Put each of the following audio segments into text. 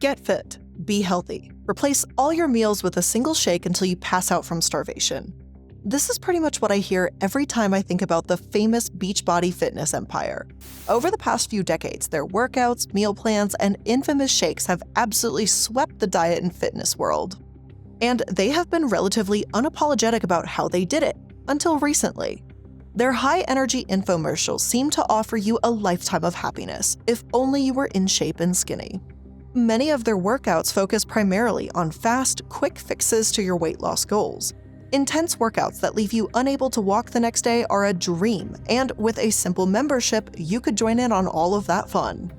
Get fit, be healthy, replace all your meals with a single shake until you pass out from starvation. This is pretty much what I hear every time I think about the famous Beachbody fitness empire. Over the past few decades, their workouts, meal plans, and infamous shakes have absolutely swept the diet and fitness world. And they have been relatively unapologetic about how they did it, until recently. Their high-energy infomercials seem to offer you a lifetime of happiness, if only you were in shape and skinny. Many of their workouts focus primarily on fast, quick fixes to your weight loss goals. Intense workouts that leave you unable to walk the next day are a dream, and with a simple membership, you could join in on all of that fun.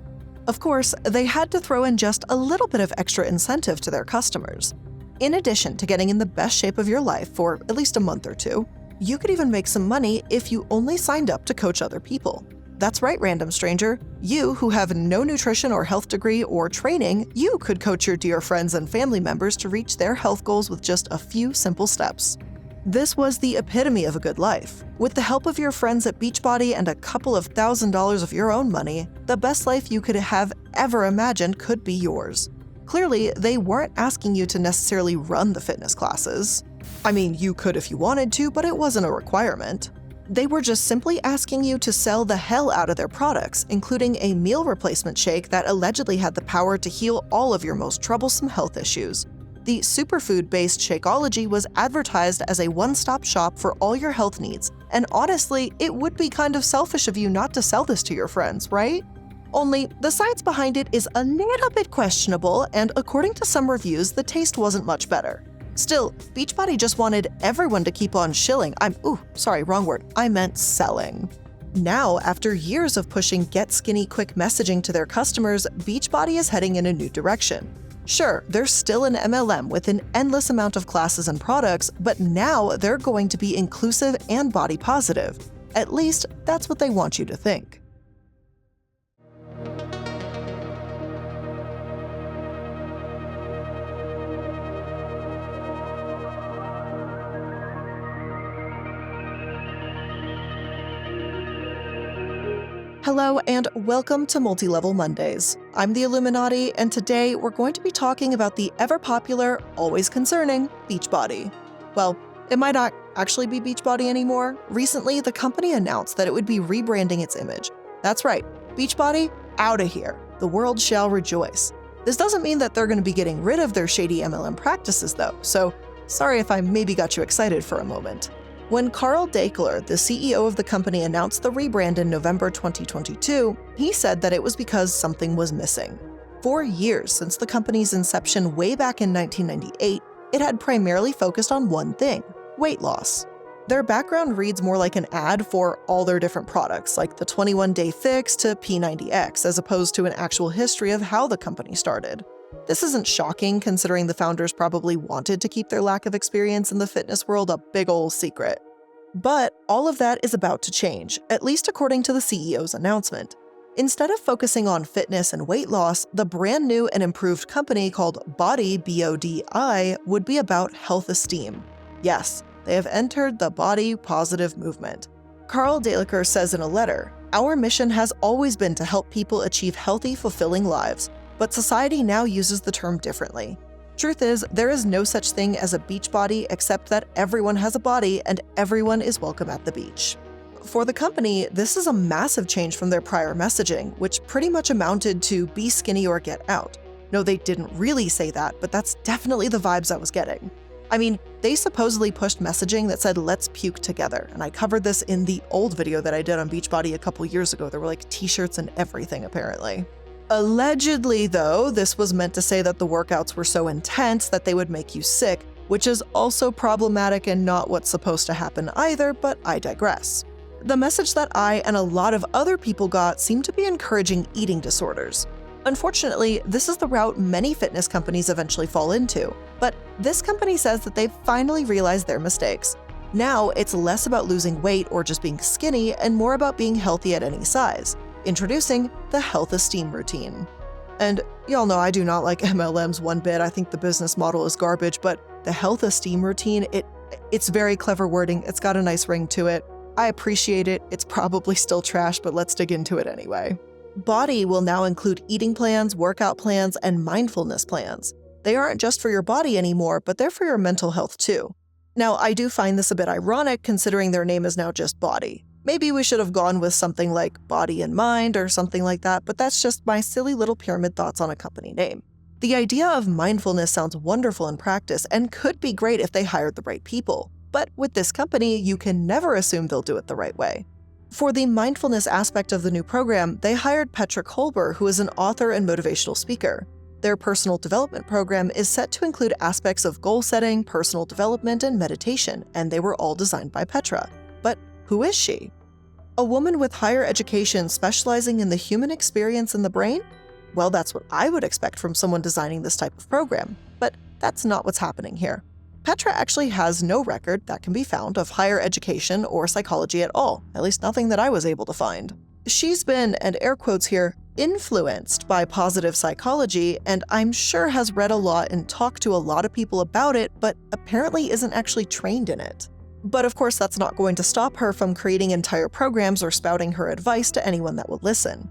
Of course, they had to throw in just a little bit of extra incentive to their customers. In addition to getting in the best shape of your life for at least a month or two, you could even make some money if you only signed up to coach other people. That's right, random stranger. You, who have no nutrition or health degree or training, you could coach your dear friends and family members to reach their health goals with just a few simple steps. This was the epitome of a good life. With the help of your friends at Beachbody and a couple of $1,000s of your own money, the best life you could have ever imagined could be yours. Clearly, they weren't asking you to necessarily run the fitness classes. I mean, you could if you wanted to, but it wasn't a requirement. They were just simply asking you to sell the hell out of their products, including a meal replacement shake that allegedly had the power to heal all of your most troublesome health issues. The superfood-based Shakeology was advertised as a one-stop shop for all your health needs, and honestly, it would be kind of selfish of you not to sell this to your friends, right? Only, the science behind it is a little bit questionable, and according to some reviews, the taste wasn't much better. Still, Beachbody just wanted everyone to keep on shilling. I meant selling. Now, after years of pushing get skinny quick messaging to their customers, Beachbody is heading in a new direction. Sure, they're still an MLM with an endless amount of classes and products, but now they're going to be inclusive and body positive. At least, that's what they want you to think. Hello and welcome to Multi-Level Mondays. I'm the Illuminaughtii, and today we're going to be talking about the ever-popular, always concerning, Beachbody. Well, it might not actually be Beachbody anymore. Recently, the company announced that it would be rebranding its image. That's right, Beachbody, out of here. The world shall rejoice. This doesn't mean that they're going to be getting rid of their shady MLM practices though, so sorry if I maybe got you excited for a moment. When Carl Daikeler, the CEO of the company, announced the rebrand in November 2022, he said that it was because something was missing. For years since the company's inception way back in 1998, it had primarily focused on one thing: weight loss. Their background reads more like an ad for all their different products, like the 21-Day Fix to P90X, as opposed to an actual history of how the company started. This isn't shocking, considering the founders probably wanted to keep their lack of experience in the fitness world a big ol' secret. But all of that is about to change, at least according to the CEO's announcement. Instead of focusing on fitness and weight loss, the brand new and improved company called Bodi, B-O-D-I, would be about health esteem. Yes, they have entered the body positive movement. Carl Daikeler says in a letter, "Our mission has always been to help people achieve healthy, fulfilling lives. But society now uses the term differently. Truth is, there is no such thing as a beach body except that everyone has a body and everyone is welcome at the beach." For the company, this is a massive change from their prior messaging, which pretty much amounted to be skinny or get out. No, they didn't really say that, but that's definitely the vibes I was getting. I mean, they supposedly pushed messaging that said, "Let's puke together," and I covered this in the old video that I did on Beachbody a couple years ago. There were like t-shirts and everything, apparently. Allegedly, though, this was meant to say that the workouts were so intense that they would make you sick, which is also problematic and not what's supposed to happen either, but I digress. The message that I and a lot of other people got seemed to be encouraging eating disorders. Unfortunately, this is the route many fitness companies eventually fall into, but this company says that they've finally realized their mistakes. Now, it's less about losing weight or just being skinny and more about being healthy at any size. Introducing the Health Esteem Routine. And y'all know I do not like MLMs one bit. I think the business model is garbage, but the Health Esteem Routine, it's very clever wording. It's got a nice ring to it. I appreciate it. It's probably still trash, but let's dig into it anyway. Bodi will now include eating plans, workout plans, and mindfulness plans. They aren't just for your body anymore, but they're for your mental health too. Now, I do find this a bit ironic considering their name is now just Bodi. Maybe we should have gone with something like Body and Mind or something like that, but that's just my silly little pyramid thoughts on a company name. The idea of mindfulness sounds wonderful in practice and could be great if they hired the right people. But with this company, you can never assume they'll do it the right way. For the mindfulness aspect of the new program, they hired Petra Kolber, who is an author and motivational speaker. Their personal development program is set to include aspects of goal setting, personal development, and meditation, and they were all designed by Petra. But who is she? A woman with higher education specializing in the human experience in the brain? Well, that's what I would expect from someone designing this type of program, but that's not what's happening here. Petra actually has no record that can be found of higher education or psychology at all, at least nothing that I was able to find. She's been, and air quotes here, influenced by positive psychology, and I'm sure has read a lot and talked to a lot of people about it, but apparently isn't actually trained in it. But of course, that's not going to stop her from creating entire programs or spouting her advice to anyone that will listen.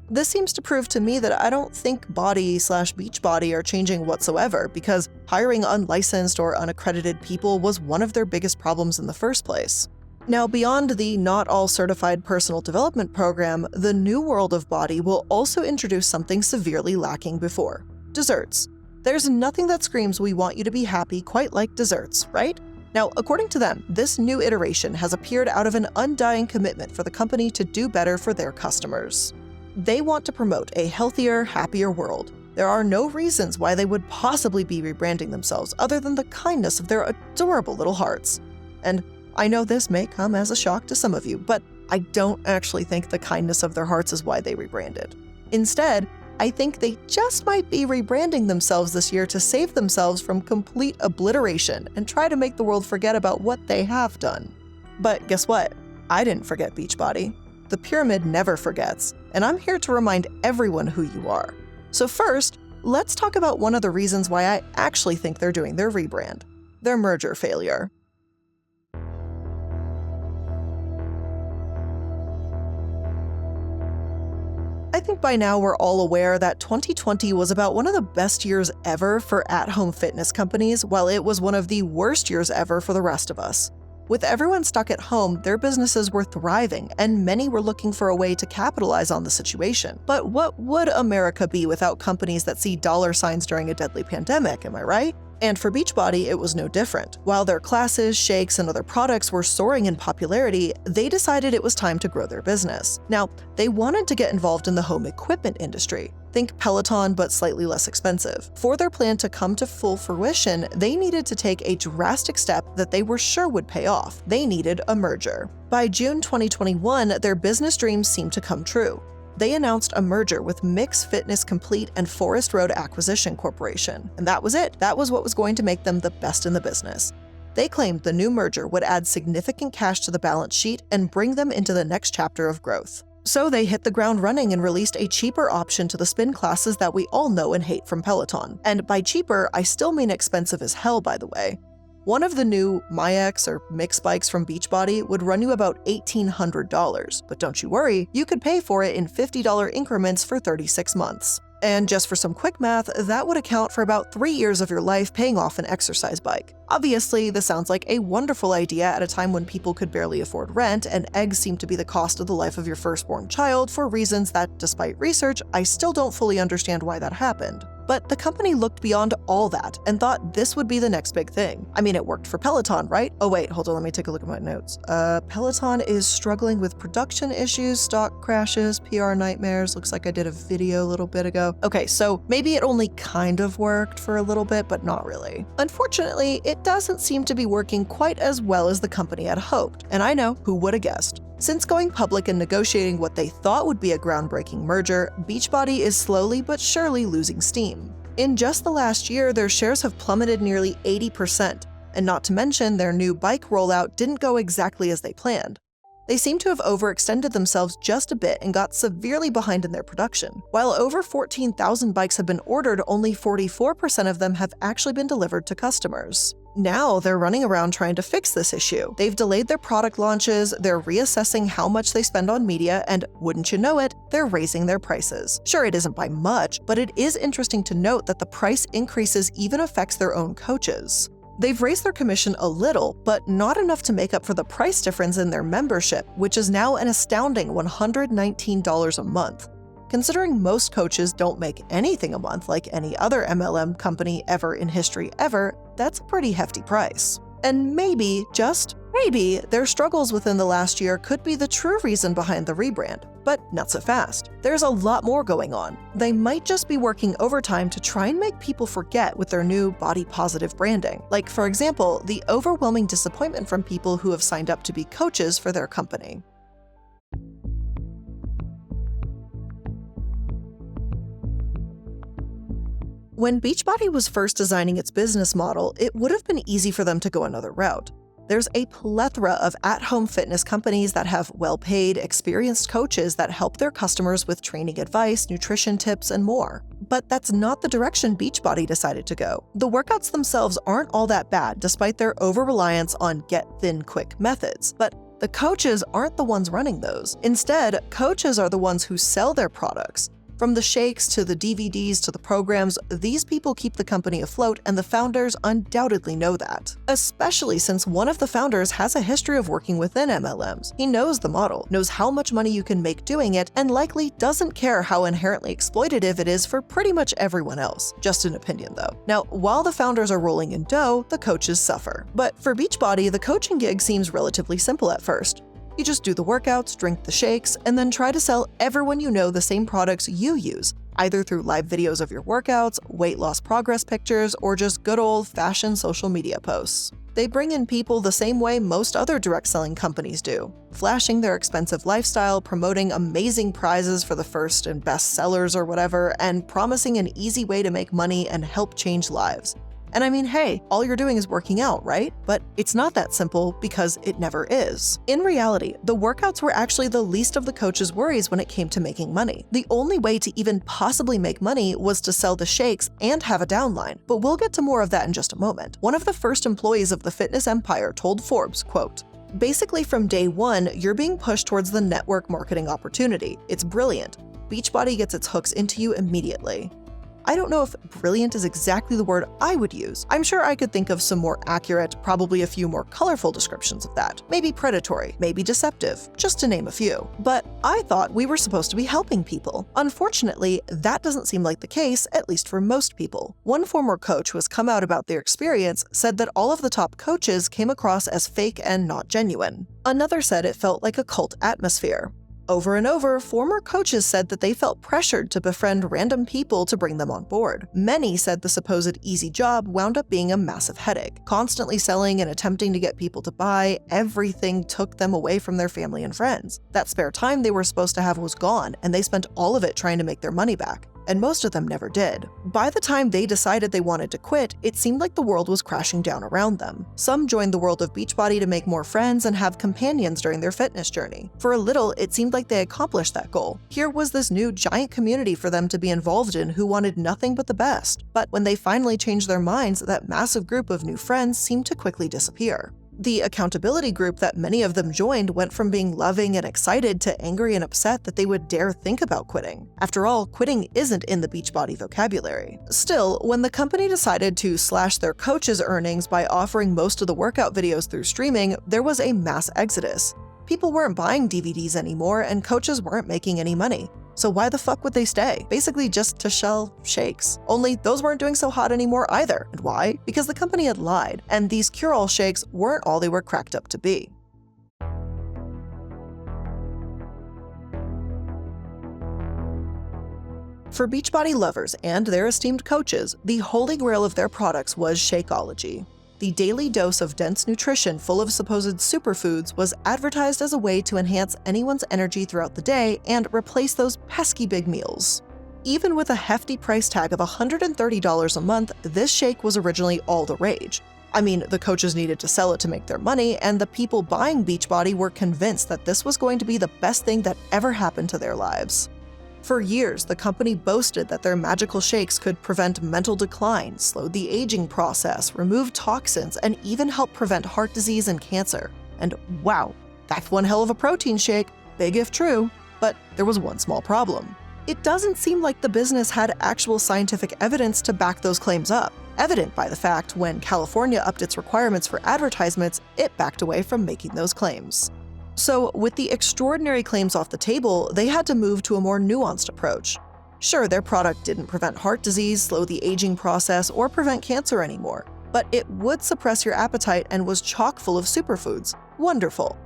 This seems to prove to me that I don't think Bodi/Beachbody are changing whatsoever, because hiring unlicensed or unaccredited people was one of their biggest problems in the first place. Now, beyond the not all certified personal development program, the new world of Bodi will also introduce something severely lacking before: desserts. There's nothing that screams we want you to be happy quite like desserts, right? Now, according to them, this new iteration has appeared out of an undying commitment for the company to do better for their customers. They want to promote a healthier, happier world. There are no reasons why they would possibly be rebranding themselves other than the kindness of their adorable little hearts. And I know this may come as a shock to some of you, but I don't actually think the kindness of their hearts is why they rebranded. Instead, I think they just might be rebranding themselves this year to save themselves from complete obliteration and try to make the world forget about what they have done. But guess what? I didn't forget Beachbody. The pyramid never forgets, and I'm here to remind everyone who you are. So first, let's talk about one of the reasons why I actually think they're doing their rebrand: their merger failure. I think by now we're all aware that 2020 was about one of the best years ever for at-home fitness companies, while it was one of the worst years ever for the rest of us. With everyone stuck at home, their businesses were thriving, and many were looking for a way to capitalize on the situation. But what would America be without companies that see dollar signs during a deadly pandemic, am I right? And for Beachbody, it was no different. While their classes, shakes, and other products were soaring in popularity, they decided it was time to grow their business. Now, they wanted to get involved in the home equipment industry. Think Peloton, but slightly less expensive. For their plan to come to full fruition, they needed to take a drastic step that they were sure would pay off. They needed a merger. By June 2021, their business dreams seemed to come true. They announced a merger with Mix Fitness Complete and Forest Road Acquisition Corporation. And that was it. That was what was going to make them the best in the business. They claimed the new merger would add significant cash to the balance sheet and bring them into the next chapter of growth. So they hit the ground running and released a cheaper option to the spin classes that we all know and hate from Peloton. And by cheaper, I still mean expensive as hell, by the way. One of the new MyX or Mix bikes from Beachbody would run you about $1,800, but don't you worry, you could pay for it in $50 increments for 36 months. And just for some quick math, that would account for about 3 years of your life paying off an exercise bike. Obviously, this sounds like a wonderful idea at a time when people could barely afford rent, and eggs seem to be the cost of the life of your firstborn child for reasons that, despite research, I still don't fully understand why that happened. But the company looked beyond all that and thought this would be the next big thing. I mean, it worked for Peloton, right? Oh wait, hold on, let me take a look at my notes. Peloton is struggling with production issues, stock crashes, PR nightmares. Looks like I did a video a little bit ago. Okay, so maybe it only kind of worked for a little bit, but not really. Unfortunately, it doesn't seem to be working quite as well as the company had hoped. And I know, who would have guessed? Since going public and negotiating what they thought would be a groundbreaking merger, Beachbody is slowly but surely losing steam. In just the last year, their shares have plummeted nearly 80%, and not to mention their new bike rollout didn't go exactly as they planned. They seem to have overextended themselves just a bit and got severely behind in their production. While over 14,000 bikes have been ordered, only 44% of them have actually been delivered to customers. Now they're running around trying to fix this issue. They've delayed their product launches, they're reassessing how much they spend on media, and wouldn't you know it, they're raising their prices. Sure, it isn't by much, but it is interesting to note that the price increases even affects their own coaches. They've raised their commission a little, but not enough to make up for the price difference in their membership, which is now an astounding $119 a month. Considering most coaches don't make anything a month like any other MLM company ever in history ever, that's a pretty hefty price. And maybe, just maybe, their struggles within the last year could be the true reason behind the rebrand. But not so fast. There's a lot more going on. They might just be working overtime to try and make people forget with their new body-positive branding. Like, for example, the overwhelming disappointment from people who have signed up to be coaches for their company. When Beachbody was first designing its business model, it would have been easy for them to go another route. There's a plethora of at-home fitness companies that have well-paid, experienced coaches that help their customers with training advice, nutrition tips, and more. But that's not the direction Beachbody decided to go. The workouts themselves aren't all that bad despite their over-reliance on get-thin-quick methods, but the coaches aren't the ones running those. Instead, coaches are the ones who sell their products. From the shakes to the DVDs to the programs, these people keep the company afloat, and the founders undoubtedly know that. Especially since one of the founders has a history of working within MLMs. He knows the model, knows how much money you can make doing it, and likely doesn't care how inherently exploitative it is for pretty much everyone else. Just an opinion though. Now, while the founders are rolling in dough, the coaches suffer. But for Beachbody, the coaching gig seems relatively simple at first. You just do the workouts, drink the shakes, and then try to sell everyone you know the same products you use, either through live videos of your workouts, weight loss progress pictures, or just good old-fashioned social media posts. They bring in people the same way most other direct selling companies do, flashing their expensive lifestyle, promoting amazing prizes for the first and best sellers or whatever, and promising an easy way to make money and help change lives. And I mean, hey, all you're doing is working out, right? But it's not that simple because it never is. In reality, the workouts were actually the least of the coaches' worries when it came to making money. The only way to even possibly make money was to sell the shakes and have a downline, but we'll get to more of that in just a moment. One of the first employees of the fitness empire told Forbes, quote, "Basically from day one, you're being pushed towards the network marketing opportunity. It's brilliant. Beachbody gets its hooks into you immediately." I don't know if brilliant is exactly the word I would use. I'm sure I could think of some more accurate, probably a few more colorful descriptions of that. Maybe predatory, maybe deceptive, just to name a few. But I thought we were supposed to be helping people. Unfortunately, that doesn't seem like the case, at least for most people. One former coach who has come out about their experience said that all of the top coaches came across as fake and not genuine. Another said it felt like a cult atmosphere. Over and over, former coaches said that they felt pressured to befriend random people to bring them on board. Many said the supposed easy job wound up being a massive headache. Constantly selling and attempting to get people to buy, everything took them away from their family and friends. That spare time they were supposed to have was gone, and they spent all of it trying to make their money back. And most of them never did. By the time they decided they wanted to quit, it seemed like the world was crashing down around them. Some joined the world of Beachbody to make more friends and have companions during their fitness journey. For a little, it seemed like they accomplished that goal. Here was this new giant community for them to be involved in who wanted nothing but the best. But when they finally changed their minds, that massive group of new friends seemed to quickly disappear. The accountability group that many of them joined went from being loving and excited to angry and upset that they would dare think about quitting. After all, quitting isn't in the Beachbody vocabulary. Still, when the company decided to slash their coaches' earnings by offering most of the workout videos through streaming, there was a mass exodus. People weren't buying DVDs anymore, and coaches weren't making any money. So why the fuck would they stay? Basically just to sell shakes. Only those weren't doing so hot anymore either. And why? Because the company had lied, and these cure-all shakes weren't all they were cracked up to be. For Beachbody lovers and their esteemed coaches, the holy grail of their products was Shakeology. The daily dose of dense nutrition full of supposed superfoods was advertised as a way to enhance anyone's energy throughout the day and replace those pesky big meals. Even with a hefty price tag of $130 a month, this shake was originally all the rage. I mean, the coaches needed to sell it to make their money, and the people buying Beachbody were convinced that this was going to be the best thing that ever happened to their lives. For years, the company boasted that their magical shakes could prevent mental decline, slow the aging process, remove toxins, and even help prevent heart disease and cancer. And wow, that's one hell of a protein shake, big if true, but there was one small problem. It doesn't seem like the business had actual scientific evidence to back those claims up, evident by the fact when California upped its requirements for advertisements, it backed away from making those claims. So, with the extraordinary claims off the table, they had to move to a more nuanced approach. Sure, their product didn't prevent heart disease, slow the aging process, or prevent cancer anymore, but it would suppress your appetite and was chock full of superfoods. Wonderful.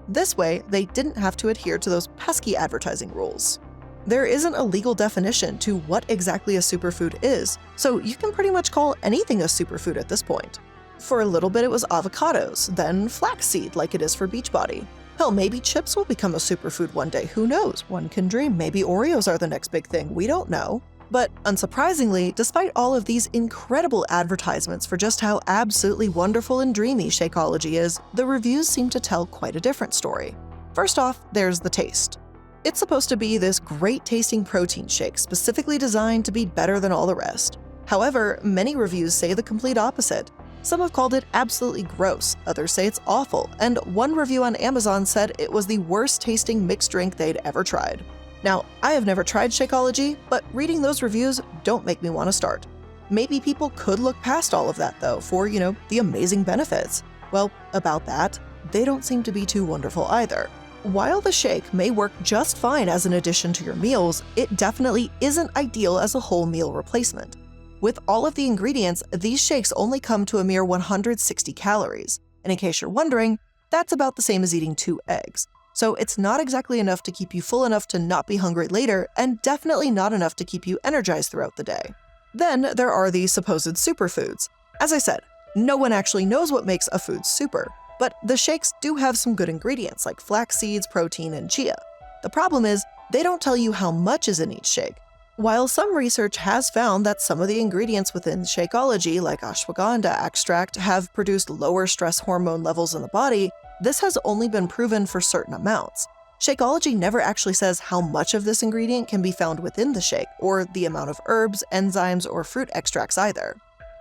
This way, they didn't have to adhere to those pesky advertising rules. There isn't a legal definition to what exactly a superfood is, so you can pretty much call anything a superfood at this point. For a little bit it was avocados, then flaxseed like it is for Beachbody. Hell, maybe chips will become a superfood one day, who knows? One can dream. Maybe Oreos are the next big thing, we don't know. But unsurprisingly, despite all of these incredible advertisements for just how absolutely wonderful and dreamy Shakeology is, the reviews seem to tell quite a different story. First off, there's the taste. It's supposed to be this great-tasting protein shake specifically designed to be better than all the rest. However, many reviews say the complete opposite. Some have called it absolutely gross, others say it's awful, and one review on Amazon said it was the worst-tasting mixed drink they'd ever tried. Now, I have never tried Shakeology, but reading those reviews don't make me want to start. Maybe people could look past all of that, though, for, the amazing benefits. Well, about that, they don't seem to be too wonderful either. While the shake may work just fine as an addition to your meals, it definitely isn't ideal as a whole meal replacement. With all of the ingredients, these shakes only come to a mere 160 calories. And in case you're wondering, that's about the same as eating 2 eggs. So it's not exactly enough to keep you full enough to not be hungry later, and definitely not enough to keep you energized throughout the day. Then there are the supposed superfoods. As I said, no one actually knows what makes a food super, but the shakes do have some good ingredients like flax seeds, protein, and chia. The problem is, they don't tell you how much is in each shake. While some research has found that some of the ingredients within Shakeology, like ashwagandha extract, have produced lower stress hormone levels in the body, this has only been proven for certain amounts. Shakeology never actually says how much of this ingredient can be found within the shake, or the amount of herbs, enzymes, or fruit extracts either.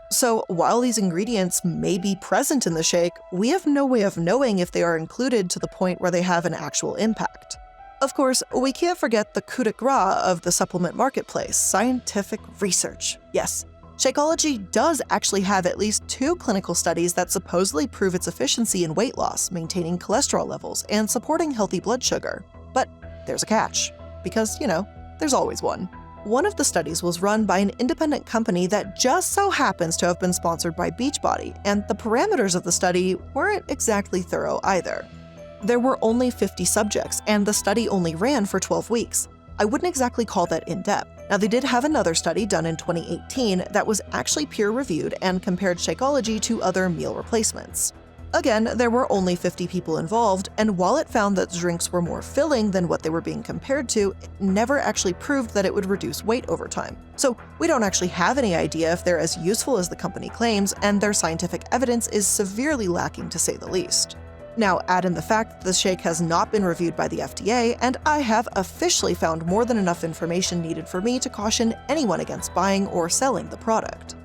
So while these ingredients may be present in the shake, we have no way of knowing if they are included to the point where they have an actual impact. Of course, we can't forget the coup de grace of the supplement marketplace, scientific research. Yes, Shakeology does actually have at least 2 clinical studies that supposedly prove its efficiency in weight loss, maintaining cholesterol levels, and supporting healthy blood sugar. But there's a catch, because, there's always one. One of the studies was run by an independent company that just so happens to have been sponsored by Beachbody, and the parameters of the study weren't exactly thorough either. There were only 50 subjects, and the study only ran for 12 weeks. I wouldn't exactly call that in-depth. Now, they did have another study done in 2018 that was actually peer-reviewed and compared Shakeology to other meal replacements. Again, there were only 50 people involved, and while it found that drinks were more filling than what they were being compared to, it never actually proved that it would reduce weight over time. So we don't actually have any idea if they're as useful as the company claims, and their scientific evidence is severely lacking to say the least. Now, add in the fact that the shake has not been reviewed by the FDA, and I have officially found more than enough information needed for me to caution anyone against buying or selling the product.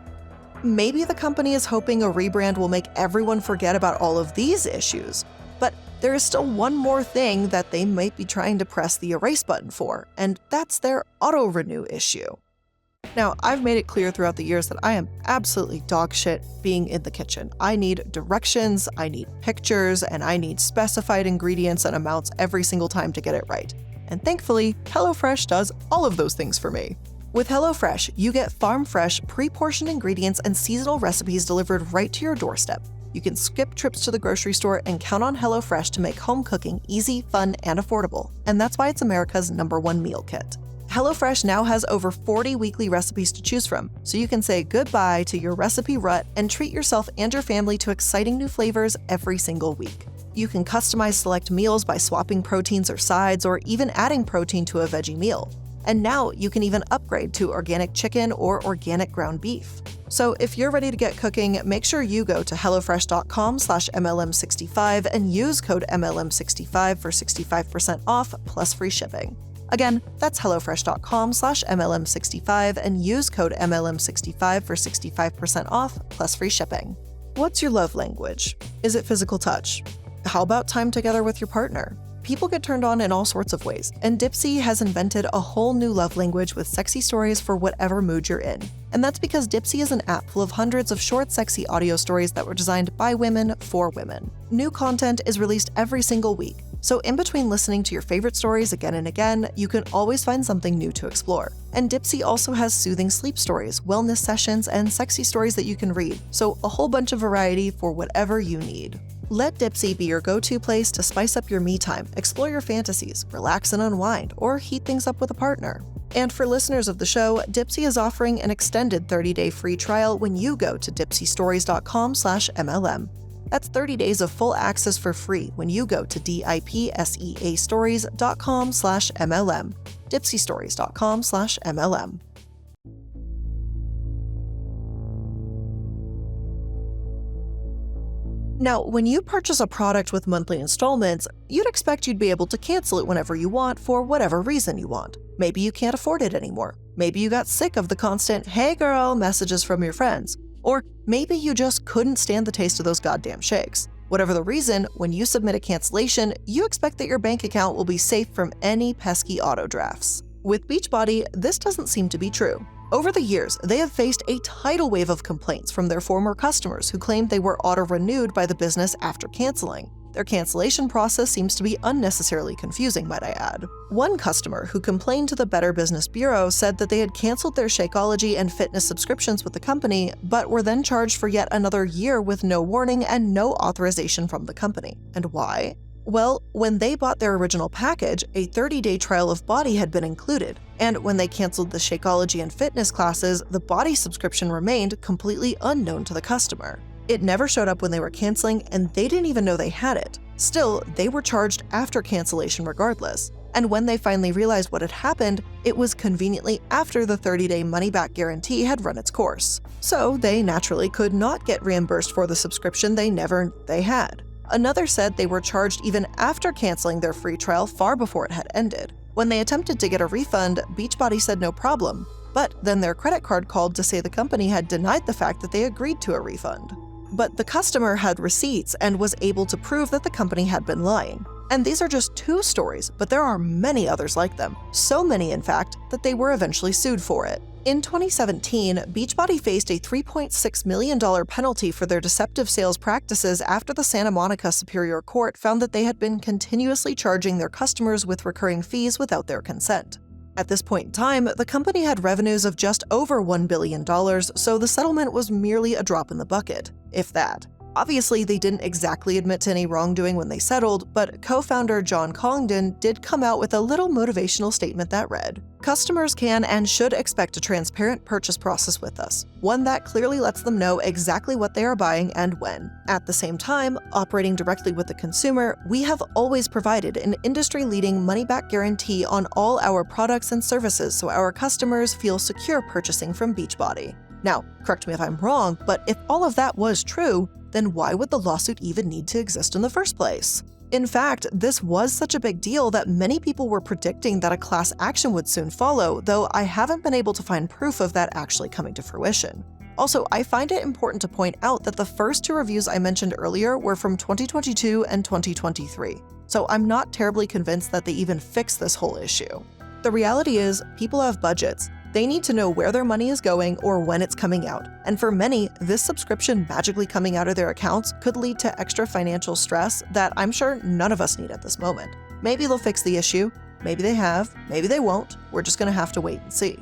Maybe the company is hoping a rebrand will make everyone forget about all of these issues, but there is still one more thing that they might be trying to press the erase button for, and that's their auto-renew issue. Now, I've made it clear throughout the years that I am absolutely dog shit being in the kitchen. I need directions, I need pictures, and I need specified ingredients and amounts every single time to get it right. And thankfully, HelloFresh does all of those things for me. With HelloFresh, you get farm-fresh, pre-portioned ingredients and seasonal recipes delivered right to your doorstep. You can skip trips to the grocery store and count on HelloFresh to make home cooking easy, fun, and affordable. And that's why it's America's #1 meal kit. HelloFresh now has over 40 weekly recipes to choose from, so you can say goodbye to your recipe rut and treat yourself and your family to exciting new flavors every single week. You can customize select meals by swapping proteins or sides, or even adding protein to a veggie meal. And now you can even upgrade to organic chicken or organic ground beef. So if you're ready to get cooking, make sure you go to hellofresh.com/MLM65 and use code MLM65 for 65% off plus free shipping. Again, that's hellofresh.com/MLM65 and use code MLM65 for 65% off plus free shipping. What's your love language? Is it physical touch? How about time together with your partner? People get turned on in all sorts of ways, and Dipsea has invented a whole new love language with sexy stories for whatever mood you're in. And that's because Dipsea is an app full of hundreds of short, sexy audio stories that were designed by women for women. New content is released every single week, so in between listening to your favorite stories again and again, you can always find something new to explore. And Dipsea also has soothing sleep stories, wellness sessions, and sexy stories that you can read, so a whole bunch of variety for whatever you need. Let Dipsea be your go-to place to spice up your me time, explore your fantasies, relax and unwind, or heat things up with a partner. And for listeners of the show, Dipsea is offering an extended 30-day free trial when you go to dipseastories.com/MLM. That's 30 days of full access for free when you go to dipseastories.com/MLM. dipseastories.com/MLM. Now, when you purchase a product with monthly installments, you'd expect you'd be able to cancel it whenever you want for whatever reason you want. Maybe you can't afford it anymore. Maybe you got sick of the constant, "Hey girl" messages from your friends. Or maybe you just couldn't stand the taste of those goddamn shakes. Whatever the reason, when you submit a cancellation, you expect that your bank account will be safe from any pesky auto drafts. With Beachbody, this doesn't seem to be true. Over the years, they have faced a tidal wave of complaints from their former customers who claimed they were auto-renewed by the business after canceling. Their cancellation process seems to be unnecessarily confusing, might I add. One customer who complained to the Better Business Bureau said that they had canceled their Shakeology and fitness subscriptions with the company, but were then charged for yet another year with no warning and no authorization from the company. And why? Well, when they bought their original package, a 30-day trial of Bodi had been included, and when they canceled the Shakeology and fitness classes, the Bodi subscription remained completely unknown to the customer. It never showed up when they were canceling, and they didn't even know they had it. Still, they were charged after cancellation regardless. And when they finally realized what had happened, it was conveniently after the 30-day money-back guarantee had run its course. So they naturally could not get reimbursed for the subscription they had. Another said they were charged even after canceling their free trial far before it had ended. When they attempted to get a refund, Beachbody said no problem, but then their credit card called to say the company had denied the fact that they agreed to a refund. But the customer had receipts and was able to prove that the company had been lying. And these are just two stories, but there are many others like them. So many, in fact, that they were eventually sued for it. In 2017, Beachbody faced a $3.6 million penalty for their deceptive sales practices after the Santa Monica Superior Court found that they had been continuously charging their customers with recurring fees without their consent. At this point in time, the company had revenues of just over $1 billion, so the settlement was merely a drop in the bucket, if that. Obviously, they didn't exactly admit to any wrongdoing when they settled, but co-founder John Congdon did come out with a little motivational statement that read, "Customers can and should expect a transparent purchase process with us, one that clearly lets them know exactly what they are buying and when. At the same time, operating directly with the consumer, we have always provided an industry-leading money-back guarantee on all our products and services so our customers feel secure purchasing from Beachbody." Now, correct me if I'm wrong, but if all of that was true, then why would the lawsuit even need to exist in the first place? In fact, this was such a big deal that many people were predicting that a class action would soon follow, though I haven't been able to find proof of that actually coming to fruition. Also, I find it important to point out that the first two reviews I mentioned earlier were from 2022 and 2023, so I'm not terribly convinced that they even fixed this whole issue. The reality is, people have budgets. They need to know where their money is going or when it's coming out. And for many, this subscription magically coming out of their accounts could lead to extra financial stress that I'm sure none of us need at this moment. Maybe they'll fix the issue. Maybe they have. Maybe they won't. We're just gonna have to wait and see.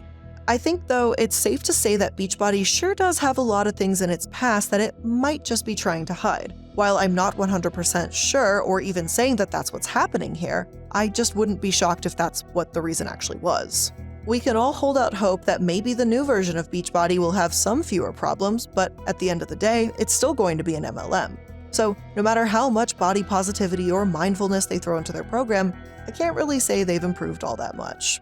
I think, though, it's safe to say that Beachbody sure does have a lot of things in its past that it might just be trying to hide. While I'm not 100% sure or even saying that that's what's happening here, I just wouldn't be shocked if that's what the reason actually was. We can all hold out hope that maybe the new version of Beachbody will have some fewer problems, but at the end of the day, it's still going to be an MLM. So no matter how much body positivity or mindfulness they throw into their program, I can't really say they've improved all that much.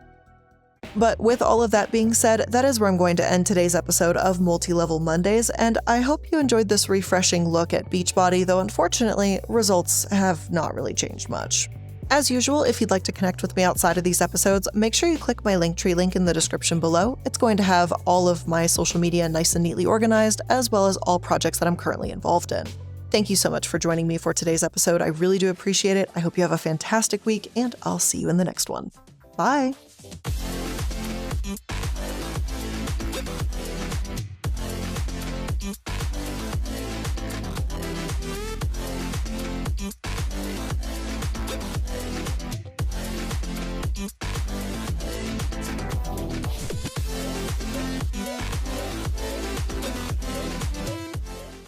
But with all of that being said, that is where I'm going to end today's episode of Multi-Level Mondays, and I hope you enjoyed this refreshing look at Beachbody, though unfortunately, results have not really changed much. As usual, if you'd like to connect with me outside of these episodes, make sure you click my Linktree link in the description below. It's going to have all of my social media nice and neatly organized, as well as all projects that I'm currently involved in. Thank you so much for joining me for today's episode. I really do appreciate it. I hope you have a fantastic week, and I'll see you in the next one. Bye!